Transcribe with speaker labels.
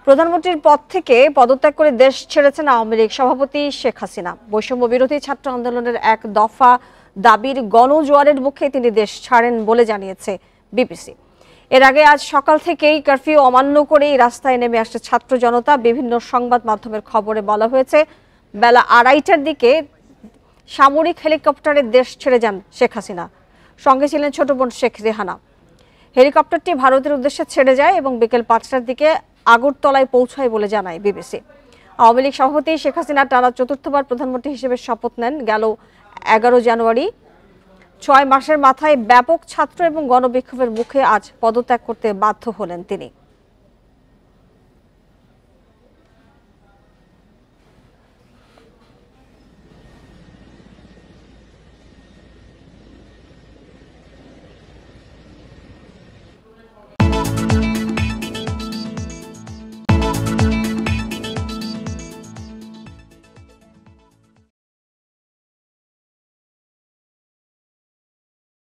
Speaker 1: প্রধানমন্ত্রীর পদ থেকে পদত্যাগ করে দেশ ছেড়েছেন আওয়ামী লীগ সভাপতি শেখ হাসিনা। বৈষম্য বিরোধী ছাত্র আন্দোলনের এক দফা দাবির গণজোয়ারের মুখে তিনি দেশ ছাড়েন বলে জানিয়েছে বিবিসি। এর আগে আজ সকাল থেকেই কারফিউ অমান্য করেই রাস্তায় নেমে আসছে ছাত্র জনতা। বিভিন্ন সংবাদ মাধ্যমের খবরে বলা হয়েছে বেলা 2:30টার দিকে সামরিক হেলিকপ্টারে দেশ ছেড়ে যান শেখ হাসিনা। সঙ্গে ছিলেন ছোট বোন শেখ রেহানা। হেলিকপ্টারটি ভারতের উদ্দেশ্যে ছেড়ে যায় এবং বিকেল 5টার দিকে আগরতলায় পৌঁছায় বলে জানায় বিবিসি। আওয়ামী লীগ সভাপতি শেখ হাসিনা টানা চতুর্থবার প্রধানমন্ত্রী হিসেবে শপথ নেন গেল 11 জানুয়ারি। 6 মাসের মাথায় ব্যাপক ছাত্র এবং গণবিক্ষোভের মুখে আজ পদত্যাগ করতে বাধ্য হলেন তিনি।